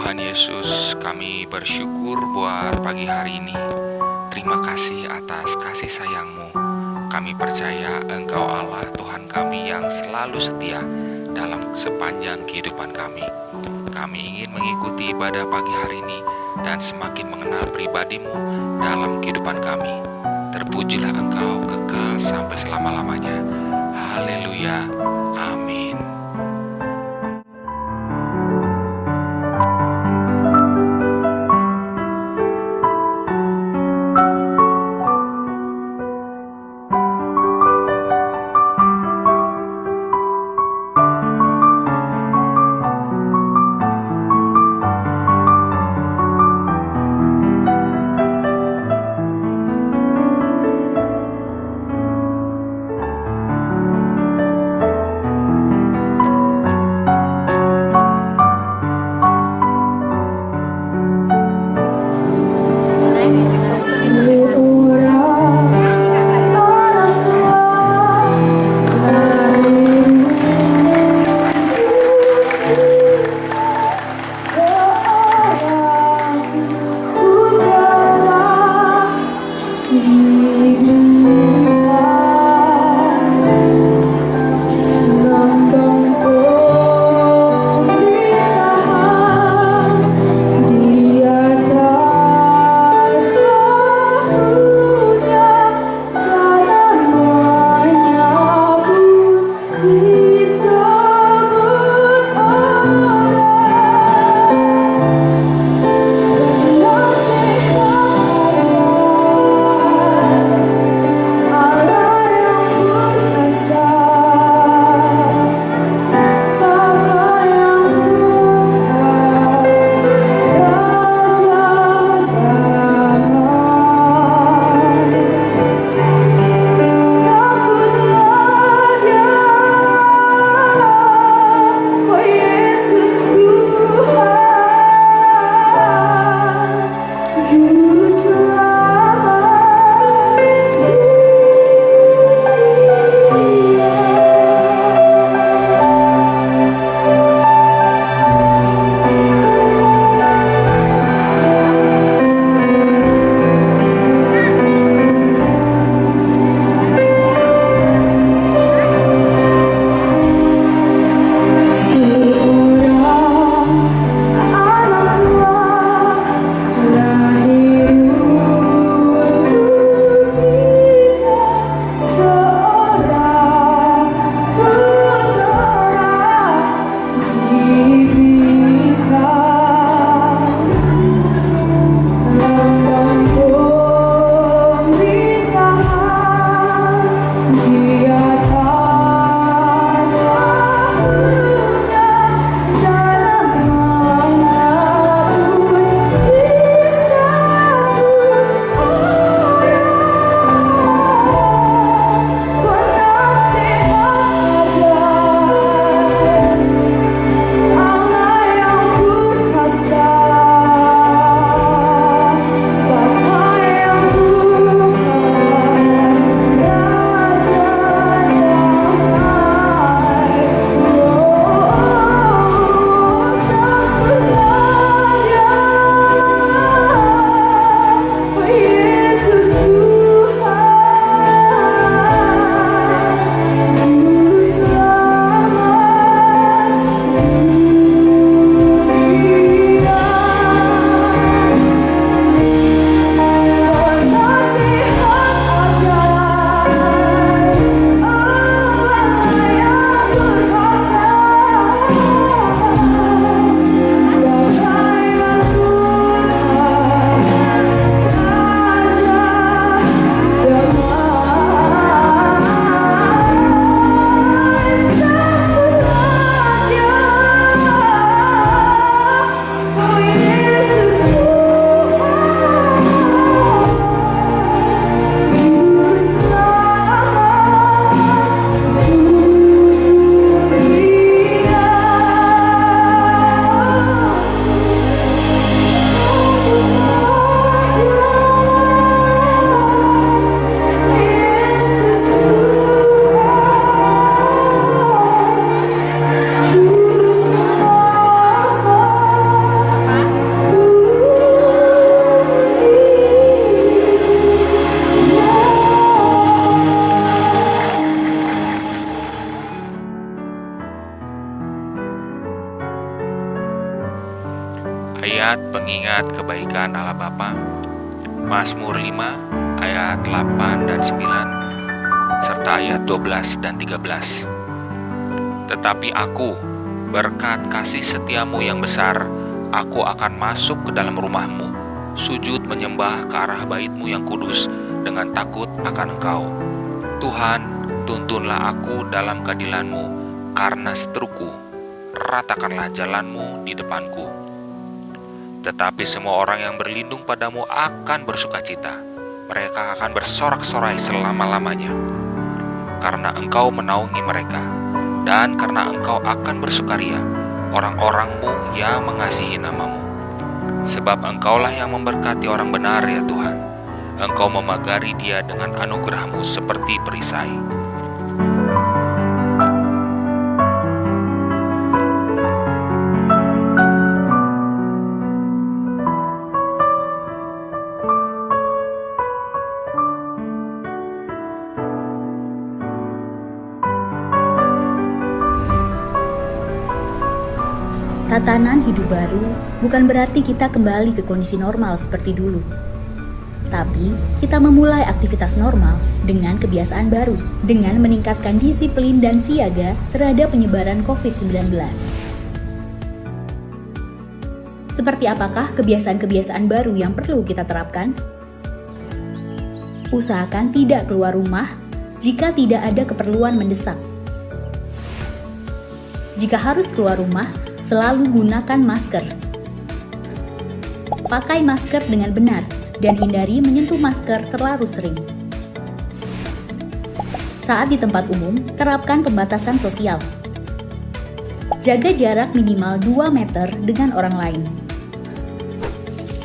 Tuhan Yesus, kami bersyukur buat pagi hari ini. Terima kasih atas kasih sayang-Mu. Kami percaya Engkau Allah Tuhan kami yang selalu setia dalam sepanjang kehidupan kami. Kami ingin mengikuti ibadah pagi hari ini dan semakin mengenal pribadi-Mu dalam kehidupan kami. Terpujilah Engkau kekal sampai selama-lamanya. Haleluya. Amin. Ayat pengingat kebaikan Allah Bapa, Mazmur 5 ayat 8 dan 9 serta ayat 12 dan 13. Tetapi aku, berkat kasih setiamu yang besar, aku akan masuk ke dalam rumahmu, sujud menyembah ke arah bait-Mu yang kudus dengan takut akan Engkau. Tuhan, tuntunlah aku dalam keadilan-Mu, karena seteruku, ratakanlah jalan-Mu di depanku. Tetapi semua orang yang berlindung padamu akan bersukacita, mereka akan bersorak-sorai selama-lamanya. Karena Engkau menaungi mereka, dan karena Engkau akan bersukaria orang-orang-Mu yang mengasihi nama-Mu. Sebab Engkaulah yang memberkati orang benar ya Tuhan. Engkau memagari dia dengan anugerah-Mu seperti perisai. Tatanan hidup baru bukan berarti kita kembali ke kondisi normal seperti dulu. Tapi, kita memulai aktivitas normal dengan kebiasaan baru, dengan meningkatkan disiplin dan siaga terhadap penyebaran COVID-19. Seperti apakah kebiasaan-kebiasaan baru yang perlu kita terapkan? Usahakan tidak keluar rumah jika tidak ada keperluan mendesak. Jika harus keluar rumah, selalu gunakan masker. Pakai masker dengan benar dan hindari menyentuh masker terlalu sering. Saat di tempat umum, terapkan pembatasan sosial. Jaga jarak minimal 2 meter dengan orang lain.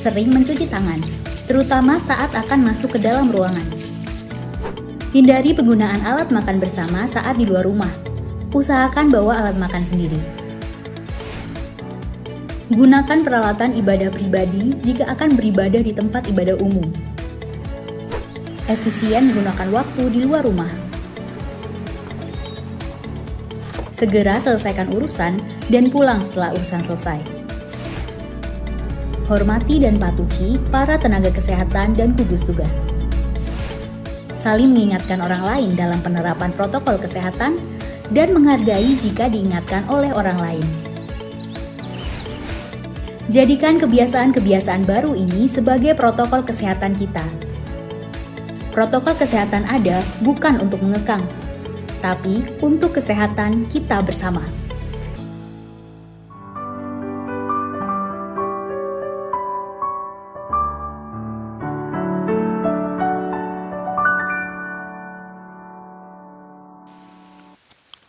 Sering mencuci tangan, terutama saat akan masuk ke dalam ruangan. Hindari penggunaan alat makan bersama saat di luar rumah. Usahakan bawa alat makan sendiri. Gunakan peralatan ibadah pribadi jika akan beribadah di tempat ibadah umum. Efisien menggunakan waktu di luar rumah. Segera selesaikan urusan dan pulang setelah urusan selesai. Hormati dan patuhi para tenaga kesehatan dan gugus tugas. Saling mengingatkan orang lain dalam penerapan protokol kesehatan dan menghargai jika diingatkan oleh orang lain. Jadikan kebiasaan-kebiasaan baru ini sebagai protokol kesehatan kita. Protokol kesehatan ada bukan untuk mengekang, tapi untuk kesehatan kita bersama.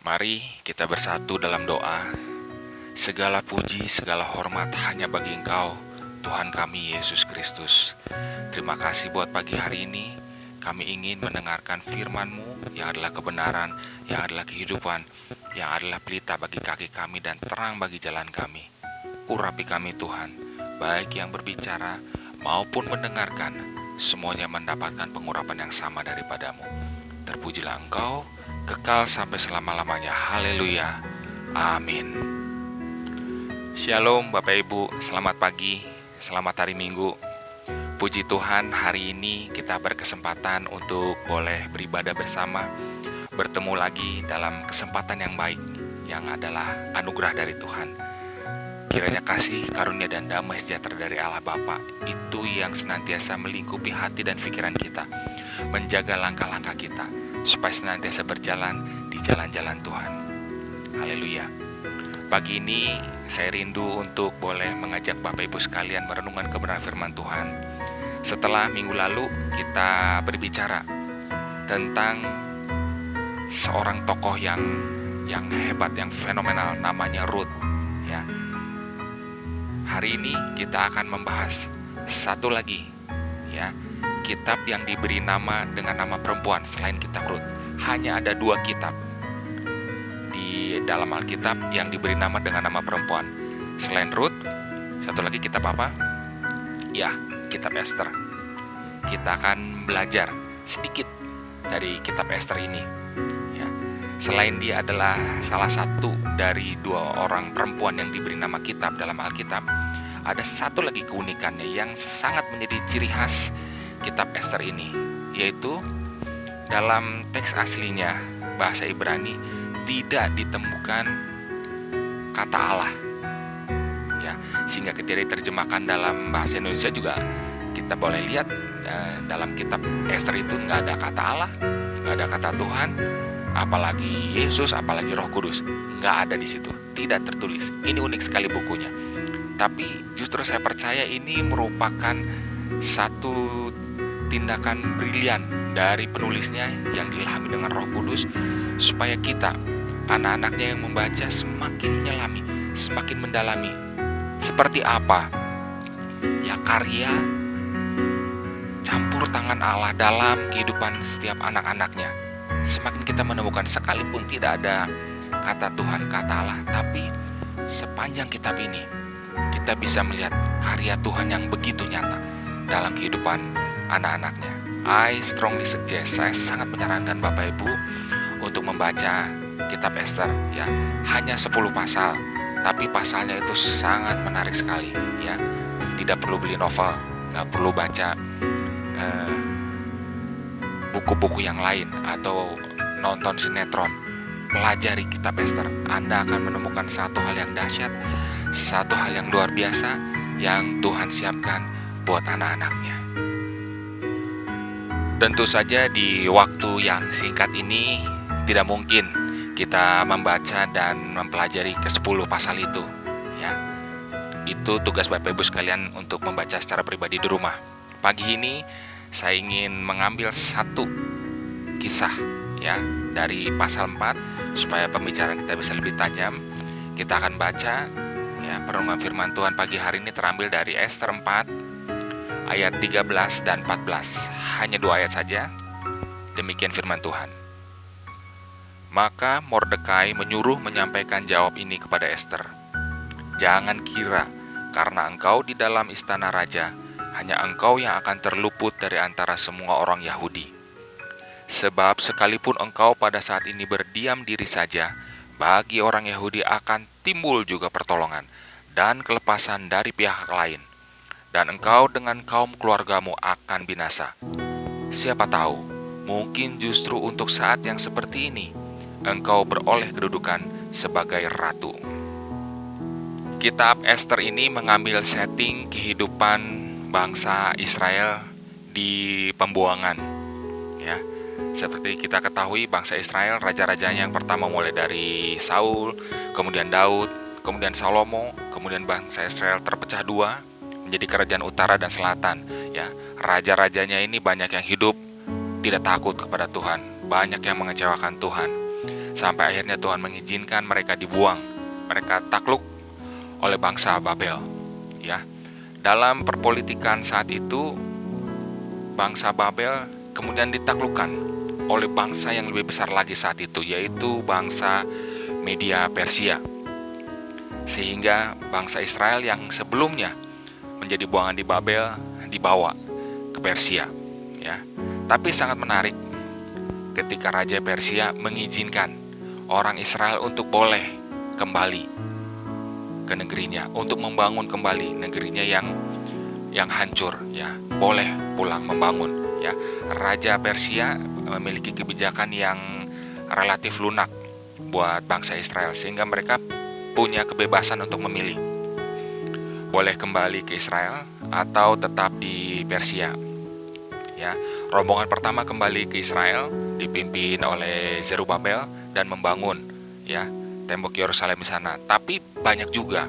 Mari kita bersatu dalam doa. Segala puji, segala hormat hanya bagi Engkau, Tuhan kami Yesus Kristus. Terima kasih buat pagi hari ini. Kami ingin mendengarkan firman-Mu yang adalah kebenaran, yang adalah kehidupan, yang adalah pelita bagi kaki kami dan terang bagi jalan kami. Urapi kami Tuhan, baik yang berbicara maupun mendengarkan, semuanya mendapatkan pengurapan yang sama daripada-Mu. Terpujilah Engkau, kekal sampai selama-lamanya. Haleluya. Amin. Shalom Bapak Ibu, selamat pagi, selamat hari Minggu. Puji Tuhan, hari ini kita berkesempatan untuk boleh beribadah bersama, bertemu lagi dalam kesempatan yang baik, yang adalah anugerah dari Tuhan. Kiranya kasih, karunia dan damai sejahtera dari Allah Bapa itu yang senantiasa melingkupi hati dan pikiran kita, menjaga langkah-langkah kita, supaya senantiasa berjalan di jalan-jalan Tuhan. Haleluya. Pagi ini saya rindu untuk boleh mengajak Bapak Ibu sekalian merenungkan kebenaran firman Tuhan. Setelah minggu lalu kita berbicara tentang seorang tokoh yang hebat, yang fenomenal, namanya Rut. Ya. Hari ini kita akan membahas satu lagi, ya, kitab yang diberi nama dengan nama perempuan selain kitab Rut. Hanya ada 2 kitab di dalam Alkitab yang diberi nama dengan nama perempuan. Selain Rut, satu lagi kitab apa? Ya, kitab Esther. Kita akan belajar sedikit dari kitab Esther ini. Ya. Selain dia adalah salah satu dari 2 orang perempuan yang diberi nama kitab dalam Alkitab, ada satu lagi keunikannya yang sangat menjadi ciri khas kitab Ester ini, yaitu dalam teks aslinya bahasa Ibrani tidak ditemukan kata Allah, ya, sehingga ketika diterjemahkan dalam bahasa Indonesia juga kita boleh lihat dalam kitab Ester itu nggak ada kata Allah, nggak ada kata Tuhan, apalagi Yesus, apalagi Roh Kudus, nggak ada di situ, tidak tertulis. Ini unik sekali bukunya. Tapi justru saya percaya ini merupakan satu tindakan brilian dari penulisnya yang diilhami dengan Roh Kudus, supaya kita, anak-anaknya yang membaca, semakin menyelami, semakin mendalami seperti apa ya karya campur tangan Allah dalam kehidupan setiap anak-anaknya. Semakin kita menemukan, sekalipun tidak ada kata Tuhan, kata Allah, tapi sepanjang kitab ini kita bisa melihat karya Tuhan yang begitu nyata dalam kehidupan anak-anaknya. I strongly suggest, saya sangat menyarankan Bapak Ibu untuk membaca kitab Ester, ya. Hanya 10 pasal, tapi pasalnya itu sangat menarik sekali, ya. Tidak perlu beli novel, nggak perlu baca buku-buku yang lain atau nonton sinetron. Pelajari kitab Ester, Anda akan menemukan satu hal yang dahsyat, satu hal yang luar biasa yang Tuhan siapkan buat anak-anaknya. Tentu saja di waktu yang singkat ini tidak mungkin kita membaca dan mempelajari ke-10 pasal itu, ya. Itu tugas Bapak Ibu sekalian untuk membaca secara pribadi di rumah. Pagi ini saya ingin mengambil satu kisah, ya, dari pasal 4 supaya pembicaraan kita bisa lebih tajam. Kita akan baca, ya, perenungan firman Tuhan pagi hari ini terambil dari Ester 4 ayat 13 dan 14. Hanya 2 ayat saja. Demikian firman Tuhan. Maka Mordekai menyuruh menyampaikan jawab ini kepada Ester. Jangan kira karena engkau di dalam istana raja, hanya engkau yang akan terluput dari antara semua orang Yahudi. Sebab sekalipun engkau pada saat ini berdiam diri saja, bagi orang Yahudi akan timbul juga pertolongan dan kelepasan dari pihak lain. Dan engkau dengan kaum keluargamu akan binasa. Siapa tahu, mungkin justru untuk saat yang seperti ini, engkau beroleh kedudukan sebagai ratu. Kitab Ester ini mengambil setting kehidupan bangsa Israel di pembuangan, ya. Seperti kita ketahui, bangsa Israel, raja-rajanya yang pertama mulai dari Saul, kemudian Daud, kemudian Salomo, kemudian bangsa Israel terpecah 2 menjadi kerajaan utara dan selatan, ya. Raja-rajanya ini banyak yang hidup tidak takut kepada Tuhan, banyak yang mengecewakan Tuhan, sampai akhirnya Tuhan mengizinkan mereka dibuang. Mereka takluk oleh bangsa Babel, ya. Dalam perpolitikan saat itu, bangsa Babel kemudian ditaklukkan oleh bangsa yang lebih besar lagi saat itu, yaitu bangsa Media Persia. Sehingga bangsa Israel yang sebelumnya menjadi buangan di Babel dibawa ke Persia, ya. Tapi sangat menarik ketika Raja Persia mengizinkan orang Israel untuk boleh kembali ke negerinya, untuk membangun kembali negerinya yang hancur, ya. Boleh pulang membangun, ya. Raja Persia memiliki kebijakan yang relatif lunak buat bangsa Israel, sehingga mereka punya kebebasan untuk memilih, boleh kembali ke Israel atau tetap di Persia, ya. Rombongan pertama kembali ke Israel dipimpin oleh Zerubabel dan membangun, ya, tembok Yerusalem di sana. Tapi banyak juga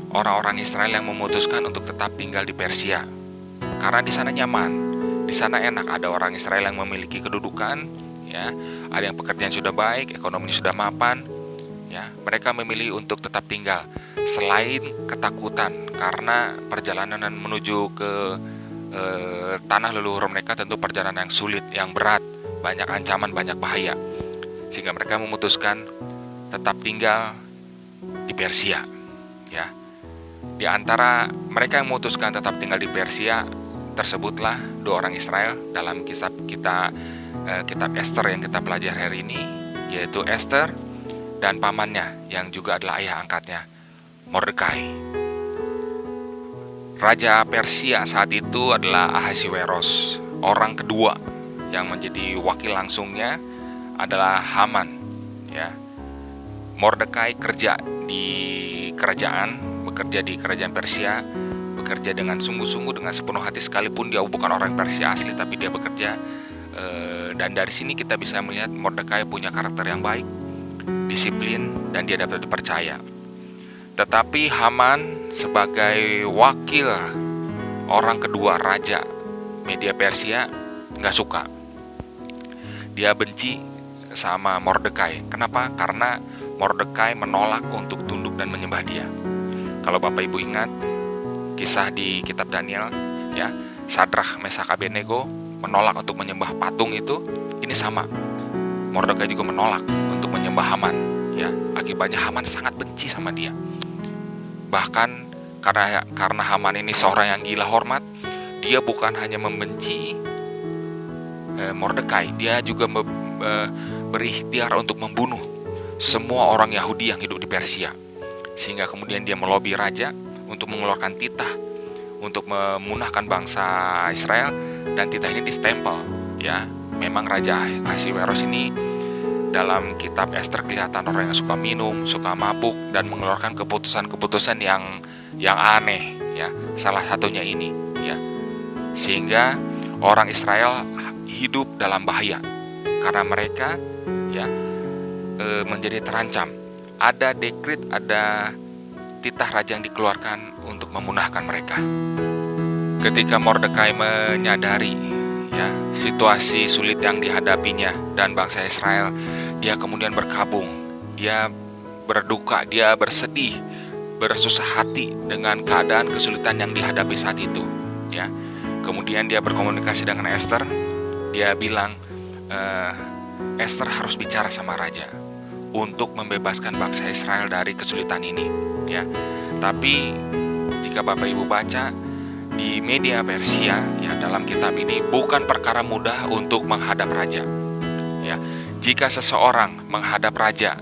orang-orang Israel yang memutuskan untuk tetap tinggal di Persia karena di sana nyaman, di sana enak. Ada orang Israel yang memiliki kedudukan, ya, ada yang pekerjaan sudah baik, ekonomi sudah mapan, ya. Mereka memilih untuk tetap tinggal selain ketakutan karena perjalanan menuju ke tanah leluhur mereka tentu perjalanan yang sulit, yang berat, banyak ancaman, banyak bahaya, sehingga mereka memutuskan tetap tinggal di Persia, ya. Di antara mereka yang memutuskan tetap tinggal di Persia tersebutlah 2 orang Israel dalam kitab Ester yang kita pelajari hari ini, yaitu Ester dan pamannya yang juga adalah ayah angkatnya, Mordekai. Raja Persia saat itu adalah Ahasiweros. Orang kedua yang menjadi wakil langsungnya adalah Haman, ya. Mordekai bekerja di kerajaan Persia, bekerja dengan sungguh-sungguh, dengan sepenuh hati, sekalipun dia bukan orang Persia asli, tapi dia bekerja. Dan dari sini kita bisa melihat Mordekai punya karakter yang baik, disiplin, dan dia dapat dipercaya. Tetapi Haman sebagai wakil orang kedua raja Media Persia nggak suka. Dia benci sama Mordekai. Kenapa? Karena Mordekai menolak untuk tunduk dan menyembah dia. Kalau Bapak Ibu ingat kisah di kitab Daniel, ya, Sadrah, Mesak, Abednego menolak untuk menyembah patung itu. Ini sama, Mordekai juga menolak untuk menyembah Haman, ya. Akibatnya Haman sangat benci sama dia. Bahkan karena Haman ini seorang yang gila hormat, dia bukan hanya membenci Mordekai, dia juga berikhtiar untuk membunuh semua orang Yahudi yang hidup di Persia. Sehingga kemudian dia melobi raja untuk mengeluarkan titah untuk memunahkan bangsa Israel, dan titah ini distempel, ya. Memang Raja Ahasiweros ini dalam kitab Ester kelihatan orang yang suka minum, suka mabuk, dan mengeluarkan keputusan-keputusan yang aneh, ya. Salah satunya ini, ya. Sehingga orang Israel hidup dalam bahaya karena mereka, ya, menjadi terancam. Ada dekret, ada titah raja yang dikeluarkan untuk memunahkan mereka. Ketika Mordekai menyadari, ya, situasi sulit yang dihadapinya dan bangsa Israel, dia kemudian berkabung, dia berduka, dia bersedih, bersusah hati dengan keadaan kesulitan yang dihadapi saat itu, ya. Kemudian dia berkomunikasi dengan Ester. Dia bilang, Ester harus bicara sama raja untuk membebaskan bangsa Israel dari kesulitan ini, ya. Tapi jika Bapak Ibu baca di media Persia, ya, dalam kitab ini bukan perkara mudah untuk menghadap raja, ya. Jika seseorang menghadap raja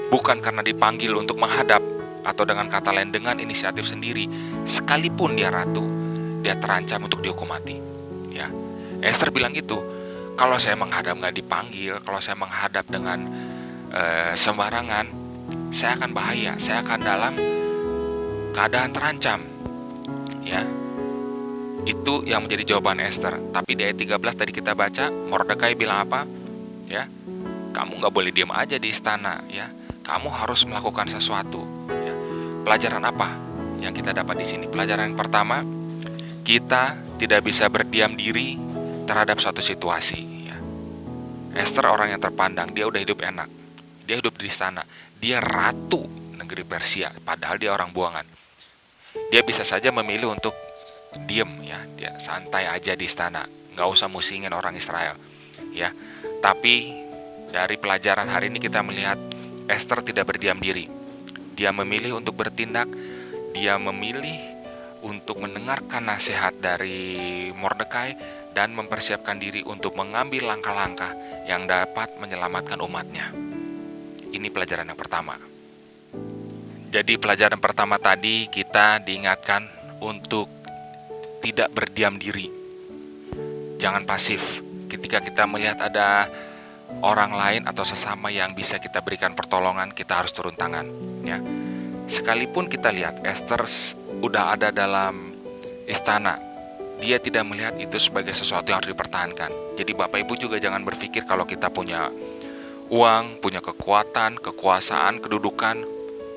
bukan karena dipanggil untuk menghadap, atau dengan kata lain dengan inisiatif sendiri, sekalipun dia ratu, dia terancam untuk dihukum mati, ya. Ester bilang gitu, kalau saya menghadap nggak dipanggil, kalau saya menghadap dengan sembarangan, saya akan bahaya, saya akan dalam keadaan terancam, ya. Itu yang menjadi jawaban Ester. Tapi di ayat 13 tadi kita baca, Mordekai bilang apa? Ya, kamu nggak boleh diam aja di istana, ya. Kamu harus melakukan sesuatu, ya. Pelajaran apa yang kita dapat di sini? Pelajaran yang pertama, kita tidak bisa berdiam diri terhadap suatu situasi, ya. Ester orang yang terpandang, dia udah hidup enak, dia hidup di istana, dia ratu negeri Persia, padahal dia orang buangan. Dia bisa saja memilih untuk diem, ya, dia santai aja di istana, nggak usah musingin orang Israel, ya. Tapi dari pelajaran hari ini kita melihat Ester tidak berdiam diri. Dia memilih untuk bertindak, dia memilih untuk mendengarkan nasihat dari Mordekai dan mempersiapkan diri untuk mengambil langkah-langkah yang dapat menyelamatkan umatnya. Ini pelajaran yang pertama. Jadi pelajaran pertama tadi kita diingatkan untuk tidak berdiam diri. Jangan pasif ketika kita melihat ada orang lain atau sesama yang bisa kita berikan pertolongan, kita harus turun tangan, ya. Sekalipun kita lihat Ester udah ada dalam istana, dia tidak melihat itu sebagai sesuatu yang harus dipertahankan. Jadi Bapak Ibu juga jangan berpikir kalau kita punya uang, punya kekuatan, kekuasaan, kedudukan,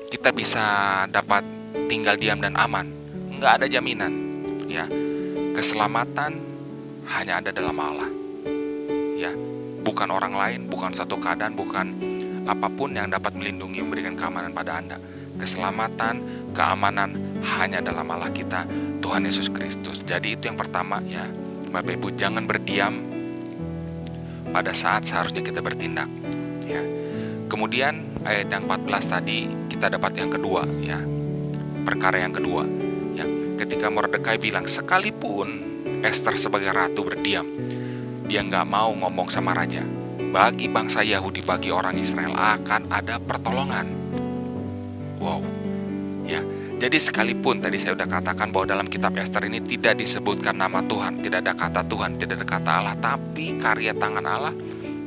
kita bisa dapat tinggal diam dan aman. Nggak ada jaminan, ya. Keselamatan hanya ada dalam Allah, ya. Bukan orang lain, bukan satu keadaan, bukan apapun yang dapat melindungi, memberikan keamanan pada Anda. Keselamatan, keamanan hanya dalam Allah kita, Tuhan Yesus Kristus. Jadi itu yang pertama, ya. Bapak Ibu, jangan berdiam pada saat seharusnya kita bertindak, ya. Kemudian ayat yang 14 tadi kita dapat yang kedua, ya. Perkara yang kedua, ya. Ketika Mordekai bilang sekalipun Ester sebagai ratu berdiam, dia nggak mau ngomong sama raja. Bagi bangsa Yahudi, bagi orang Israel akan ada pertolongan. Wow, ya. Jadi sekalipun tadi saya sudah katakan bahwa dalam kitab Ester ini tidak disebutkan nama Tuhan, tidak ada kata Tuhan, tidak ada kata Allah, tapi karya tangan Allah,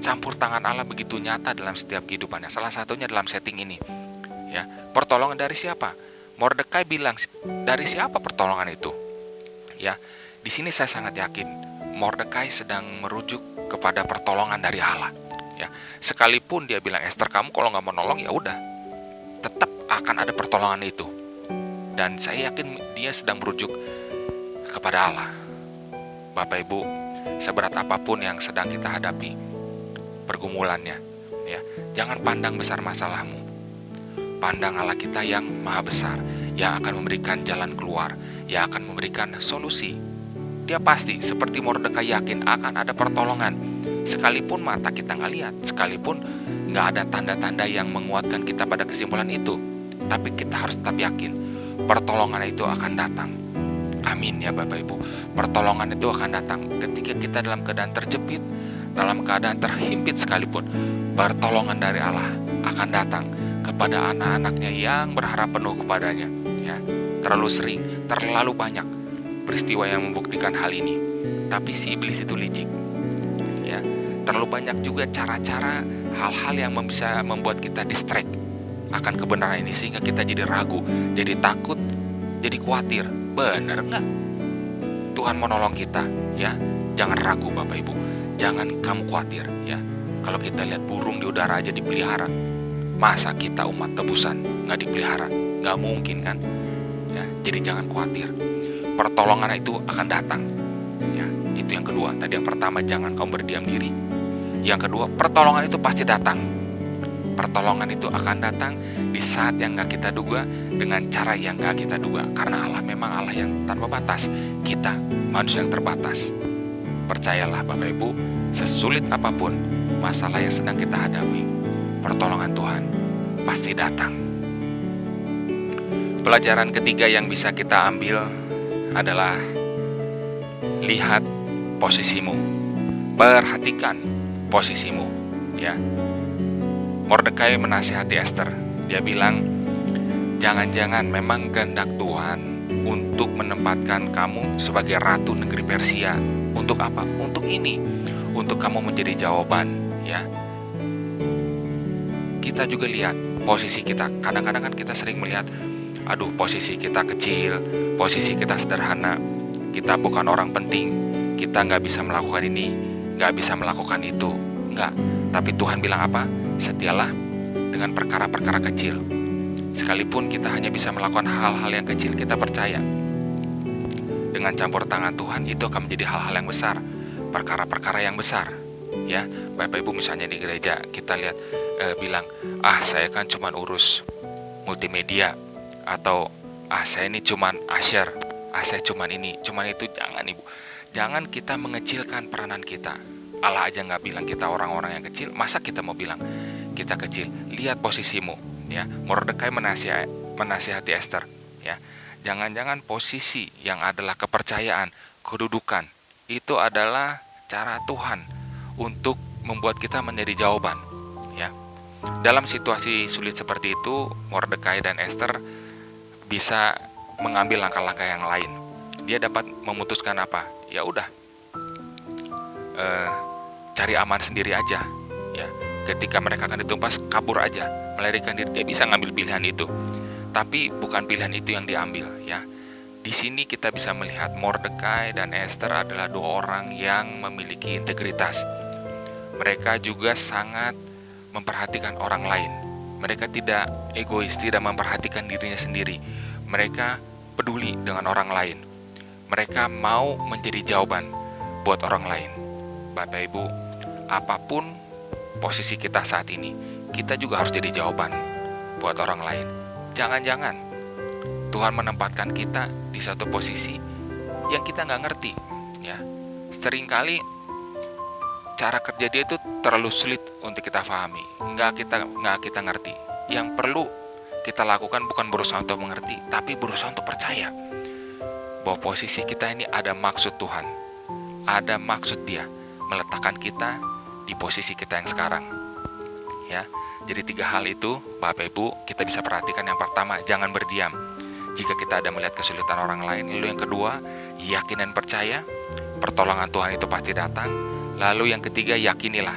campur tangan Allah begitu nyata dalam setiap kehidupannya. Salah satunya dalam setting ini. Ya, pertolongan dari siapa? Mordekai bilang, dari siapa pertolongan itu? Ya, di sini saya sangat yakin Mordekai sedang merujuk kepada pertolongan dari Allah. Ya, sekalipun dia bilang, Ester, kamu kalau nggak mau nolong ya udah, tetap akan ada pertolongan itu. Dan saya yakin dia sedang merujuk kepada Allah. Bapak Ibu, seberat apapun yang sedang kita hadapi pergumulannya, ya, jangan pandang besar masalahmu. Pandang Allah kita yang maha besar, yang akan memberikan jalan keluar, yang akan memberikan solusi. Dia pasti seperti Mordekai yakin akan ada pertolongan. Sekalipun mata kita nggak lihat, sekalipun nggak ada tanda-tanda yang menguatkan kita pada kesimpulan itu, tapi kita harus tetap yakin pertolongan itu akan datang. Amin ya Bapak Ibu. Pertolongan itu akan datang ketika kita dalam keadaan terjepit, dalam keadaan terhimpit sekalipun. Pertolongan dari Allah akan datang kepada anak-anaknya yang berharap penuh kepadanya. Ya, terlalu sering, terlalu banyak peristiwa yang membuktikan hal ini. Tapi si iblis itu licik. Ya, terlalu banyak juga cara-cara, hal-hal yang bisa membuat kita distract akan kebenaran ini, sehingga kita jadi ragu, jadi takut, jadi khawatir. Benar nggak Tuhan menolong kita? Ya, jangan ragu Bapak Ibu, jangan kamu khawatir. Ya, kalau kita lihat burung di udara aja dipelihara, masa kita umat tebusan nggak dipelihara? Nggak mungkin kan? Ya, jadi jangan khawatir. Pertolongan itu akan datang. Ya, itu yang kedua. Tadi yang pertama, jangan kamu berdiam diri. Yang kedua, pertolongan itu pasti datang. Pertolongan itu akan datang di saat yang gak kita duga, dengan cara yang gak kita duga. Karena Allah memang Allah yang tanpa batas, kita manusia yang terbatas. Percayalah Bapak Ibu, sesulit apapun masalah yang sedang kita hadapi, pertolongan Tuhan pasti datang. Pelajaran ketiga yang bisa kita ambil adalah lihat posisimu. Perhatikan posisimu, ya. Mordekai menasihati Ester. Dia bilang, jangan-jangan memang kehendak Tuhan untuk menempatkan kamu sebagai ratu negeri Persia. Untuk apa? Untuk ini, untuk kamu menjadi jawaban, ya. Kita juga lihat posisi kita. Kadang-kadang kan kita sering melihat, aduh, posisi kita kecil, posisi kita sederhana, kita bukan orang penting, kita nggak bisa melakukan ini, nggak bisa melakukan itu, nggak. Tapi Tuhan bilang apa? Setialah dengan perkara-perkara kecil. Sekalipun kita hanya bisa melakukan hal-hal yang kecil, kita percaya dengan campur tangan Tuhan itu akan menjadi hal-hal yang besar, perkara-perkara yang besar. Ya, Bapak Ibu misalnya di gereja kita lihat bilang, saya kan cuman urus multimedia, atau saya ini cuman usher, saya cuman ini, cuman itu. Jangan Ibu, jangan kita mengecilkan peranan kita. Allah aja nggak bilang kita orang-orang yang kecil, masa kita mau bilang kita kecil? Lihat posisimu, ya. Mordekai menasihati Ester, ya. Jangan-jangan posisi yang adalah kepercayaan, kedudukan, itu adalah cara Tuhan untuk membuat kita menjadi jawaban, ya. Dalam situasi sulit seperti itu, Mordekai dan Ester bisa mengambil langkah-langkah yang lain. Dia dapat memutuskan apa? Ya udah, cari aman sendiri aja, ya. Ketika mereka akan ditumpas, kabur aja, melarikan diri. Dia bisa ngambil pilihan itu, tapi bukan pilihan itu yang diambil, ya. Di sini kita bisa melihat Mordekai dan Ester adalah dua orang yang memiliki integritas. Mereka juga sangat memperhatikan orang lain. Mereka tidak egois, tidak memperhatikan dirinya sendiri. Mereka peduli dengan orang lain. Mereka mau menjadi jawaban buat orang lain. Bapak Ibu, apapun posisi kita saat ini, kita juga harus jadi jawaban buat orang lain. Jangan-jangan Tuhan menempatkan kita di satu posisi yang kita nggak ngerti, ya. Seringkali cara kerja dia itu terlalu sulit untuk kita pahami, nggak kita ngerti. Yang perlu kita lakukan bukan berusaha untuk mengerti, tapi berusaha untuk percaya bahwa posisi kita ini ada maksud Tuhan, ada maksud Dia meletakkan kita di posisi kita yang sekarang, ya. Jadi 3 hal itu Bapak Ibu kita bisa perhatikan. Yang pertama, jangan berdiam, jika kita ada melihat kesulitan orang lain. Lalu yang kedua, yakin dan percaya, pertolongan Tuhan itu pasti datang. Lalu yang ketiga, yakinilah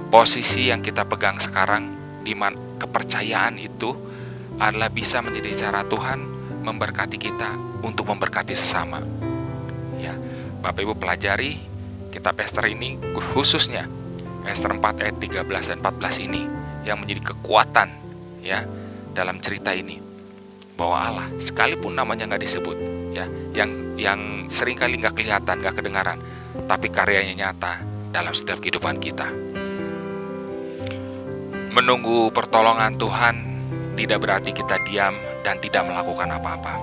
posisi yang kita pegang sekarang, di mana kepercayaan itu adalah bisa menjadi cara Tuhan memberkati kita untuk memberkati sesama. Ya, Bapak Ibu pelajari kitab Ester ini, khususnya Ester 4 ayat 13 dan 14 ini yang menjadi kekuatan ya dalam cerita ini, bahwa Allah sekalipun namanya nggak disebut ya, yang seringkali nggak kelihatan, nggak kedengaran, tapi karyanya nyata dalam setiap kehidupan kita. Menunggu pertolongan Tuhan tidak berarti kita diam dan tidak melakukan apa-apa.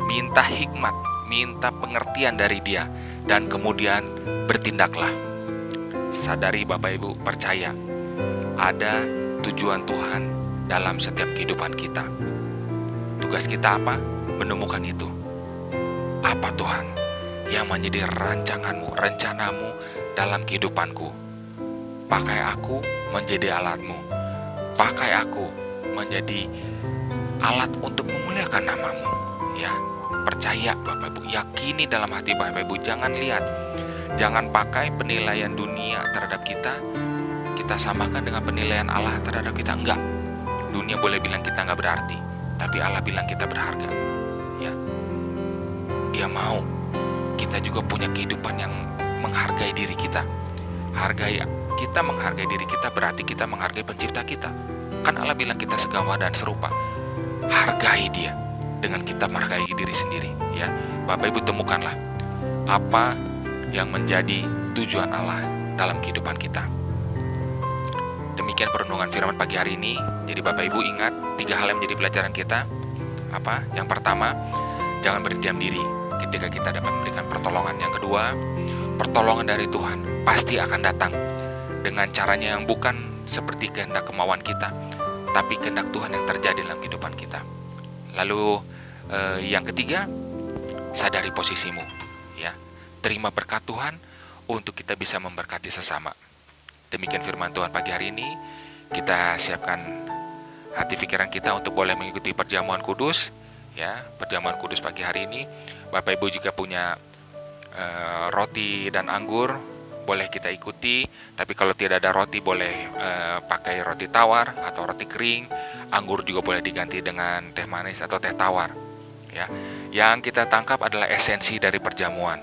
Minta hikmat, minta pengertian dari Dia, dan kemudian bertindaklah. Sadari Bapak Ibu, percaya ada tujuan Tuhan dalam setiap kehidupan kita. Tugas kita apa? Menemukan itu. Apa Tuhan yang menjadi rancanganmu, rencanamu dalam kehidupanku? Pakai aku menjadi alatmu. Pakai aku menjadi alat untuk memuliakan namamu. Ya, percaya Bapak Ibu, yakini dalam hati Bapak Ibu. Jangan lihat, jangan pakai penilaian dunia terhadap kita samakan dengan penilaian Allah terhadap kita. Enggak. Dunia boleh bilang kita enggak berarti, tapi Allah bilang kita berharga. Ya. Dia mau kita juga punya kehidupan yang menghargai diri kita. Kita menghargai diri kita berarti kita menghargai pencipta kita. Kan Allah bilang kita segawa dan serupa. Hargai Dia dengan kita menghargai diri sendiri. Ya, Bapak Ibu temukanlah apa yang menjadi tujuan Allah dalam kehidupan kita. Demikian perenungan firman pagi hari ini. Jadi Bapak Ibu ingat 3 hal yang menjadi pelajaran kita. Apa? Yang pertama, jangan berdiam diri ketika kita dapat memberikan pertolongan. Yang kedua, pertolongan dari Tuhan pasti akan datang dengan caranya yang bukan seperti kehendak kemauan kita, tapi kehendak Tuhan yang terjadi dalam kehidupan kita. Lalu yang ketiga, sadari posisimu, ya. Terima berkat Tuhan untuk kita bisa memberkati sesama. Demikian firman Tuhan pagi hari ini. Kita siapkan hati pikiran kita untuk boleh mengikuti perjamuan kudus, ya. Perjamuan kudus pagi hari ini. Bapak Ibu juga punya roti dan anggur, boleh kita ikuti. Tapi kalau tidak ada roti, boleh pakai roti tawar atau roti kering. Anggur juga boleh diganti dengan teh manis atau teh tawar. Ya, yang kita tangkap adalah esensi dari perjamuan,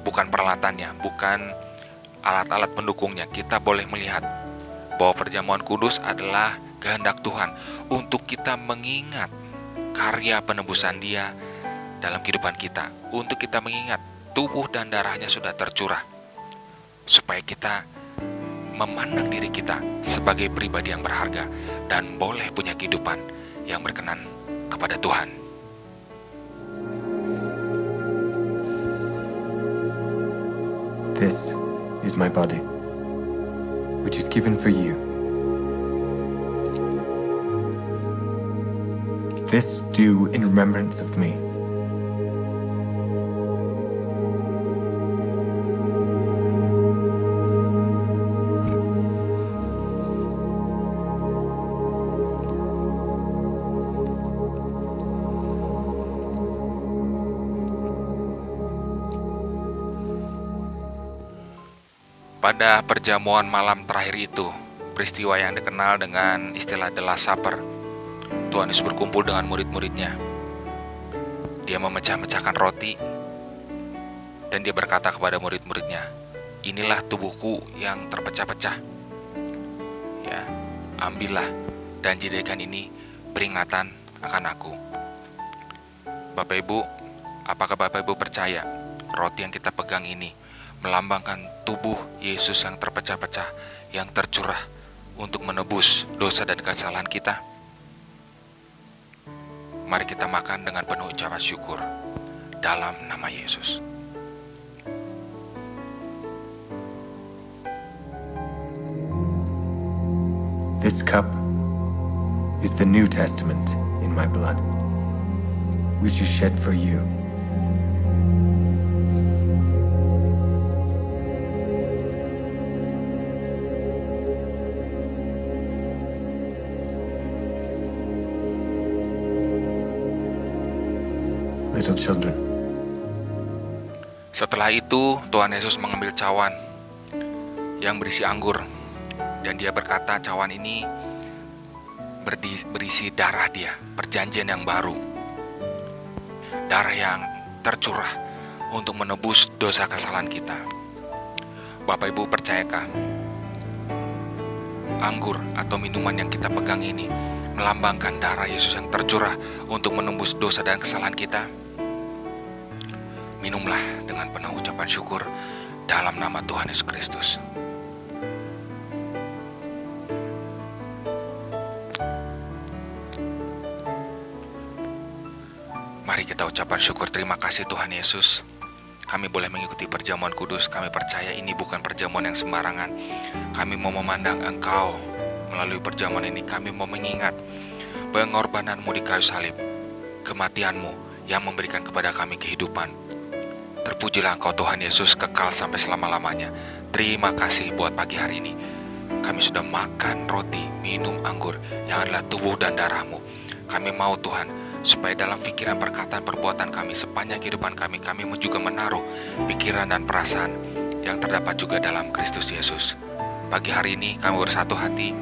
bukan peralatannya, bukan alat-alat pendukungnya. Kita boleh melihat bahwa perjamuan kudus adalah kehendak Tuhan untuk kita mengingat karya penebusan Dia dalam kehidupan kita, untuk kita mengingat tubuh dan darahnya sudah tercurah, supaya kita memandang diri kita sebagai pribadi yang berharga dan boleh punya kehidupan yang berkenan kepada Tuhan. This is my body, which is given for you. This do in remembrance of me. Pada perjamuan malam terakhir itu, peristiwa yang dikenal dengan istilah The Last Supper, Tuhan Yesus berkumpul dengan murid-muridnya. Dia memecah-mecahkan roti, dan Dia berkata kepada murid-muridnya, "Inilah tubuhku yang terpecah-pecah. Ya, ambillah dan jadikan ini peringatan akan aku." Bapak Ibu, apakah Bapak Ibu percaya roti yang kita pegang ini melambangkan tubuh Yesus yang terpecah-pecah, yang tercurah untuk menebus dosa dan kesalahan kita? Mari kita makan dengan penuh ucapan syukur dalam nama Yesus. This cup is the New Testament in my blood, which is shed for you. little children. Setelah itu Tuhan Yesus mengambil cawan yang berisi anggur, dan dia berkata cawan ini berisi darah dia, perjanjian yang baru, darah yang tercurah untuk menebus dosa kesalahan kita. Bapak Ibu, percayakah anggur atau minuman yang kita pegang ini melambangkan darah Yesus yang tercurah untuk menembus dosa dan kesalahan kita? Minumlah dengan penuh ucapan syukur dalam nama Tuhan Yesus Kristus. Mari kita ucapkan syukur. Terima kasih Tuhan Yesus, kami boleh mengikuti perjamuan kudus. Kami percaya ini bukan perjamuan yang sembarangan. Kami mau memandang Engkau melalui perjamuan ini. Kami mau mengingat pengorbananmu di kayu salib, kematianmu yang memberikan kepada kami kehidupan. Terpujilah Engkau Tuhan Yesus, kekal sampai selama-lamanya. Terima kasih buat pagi hari ini. Kami sudah makan roti, minum anggur yang adalah tubuh dan darah-Mu. Kami mau Tuhan, supaya dalam pikiran, perkataan, perbuatan kami sepanjang kehidupan kami juga menaruh pikiran dan perasaan yang terdapat juga dalam Kristus Yesus. Pagi hari ini kami bersatu hati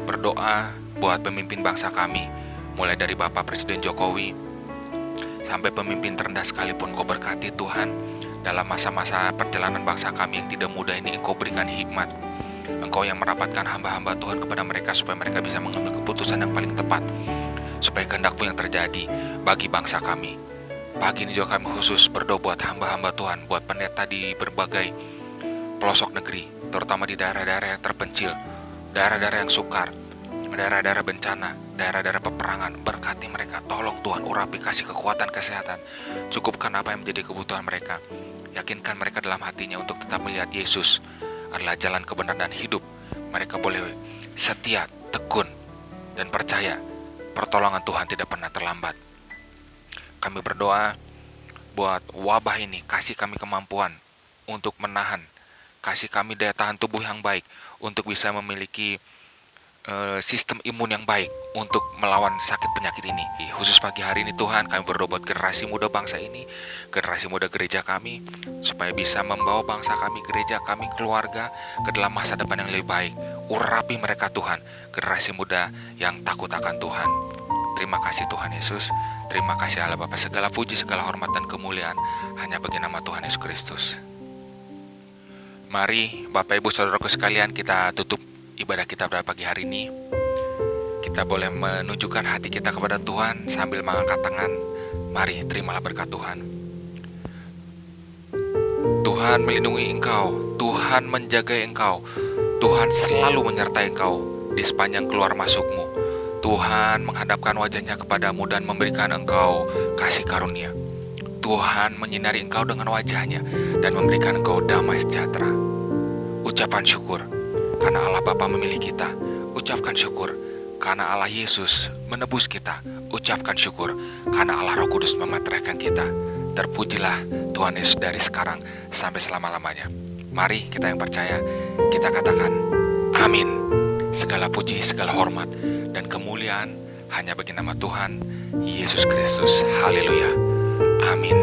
berdoa buat pemimpin bangsa kami, mulai dari Bapak Presiden Jokowi sampai pemimpin terendah sekalipun. Kau berkati Tuhan, dalam masa-masa perjalanan bangsa kami yang tidak mudah ini. Engkau berikan hikmat, Engkau yang merapatkan hamba-hamba Tuhan kepada mereka, supaya mereka bisa mengambil keputusan yang paling tepat, supaya kehendak-Mu yang terjadi bagi bangsa kami. Pagi ini juga kami khusus berdoa buat hamba-hamba Tuhan, buat pendeta di berbagai pelosok negeri, terutama di daerah-daerah yang terpencil, daerah-daerah yang sukar, daerah-daerah bencana, daerah-daerah peperangan. Berkati mereka, tolong Tuhan, urapi, kasih kekuatan, kesehatan, cukupkan apa yang menjadi kebutuhan mereka. Yakinkan mereka dalam hatinya untuk tetap melihat Yesus adalah jalan kebenaran dan hidup. Mereka boleh setia, tekun, dan percaya pertolongan Tuhan tidak pernah terlambat. Kami berdoa buat wabah ini, kasih kami kemampuan untuk menahan, kasih kami daya tahan tubuh yang baik untuk bisa memiliki sistem imun yang baik untuk melawan sakit penyakit ini. Khusus pagi hari ini Tuhan, kami berdoa buat generasi muda bangsa ini, generasi muda gereja kami, supaya bisa membawa bangsa kami, gereja kami, keluarga ke dalam masa depan yang lebih baik. Urapi mereka Tuhan, generasi muda yang takut akan Tuhan. Terima kasih Tuhan Yesus. Terima kasih Allah Bapa. Segala puji, segala hormat dan kemuliaan hanya bagi nama Tuhan Yesus Kristus. Mari Bapak Ibu Saudaraku sekalian, kita tutup ibadah kita pada pagi hari ini. Kita boleh menunjukkan hati kita kepada Tuhan sambil mengangkat tangan. Mari terimalah berkat Tuhan. Tuhan melindungi engkau, Tuhan menjaga engkau, Tuhan selalu menyertai engkau di sepanjang keluar masukmu. Tuhan menghadapkan wajahnya kepadamu dan memberikan engkau kasih karunia. Tuhan menyinari engkau dengan wajahnya dan memberikan engkau damai sejahtera. Ucapan syukur karena Allah Bapa memilih kita. Ucapkan syukur karena Allah Yesus menebus kita. Ucapkan syukur karena Allah Roh Kudus memeteraikan kita. Terpujilah Tuhan Yesus dari sekarang sampai selama-lamanya. Mari kita yang percaya, kita katakan amin. Segala puji, segala hormat dan kemuliaan hanya bagi nama Tuhan Yesus Kristus. Haleluya. Amin.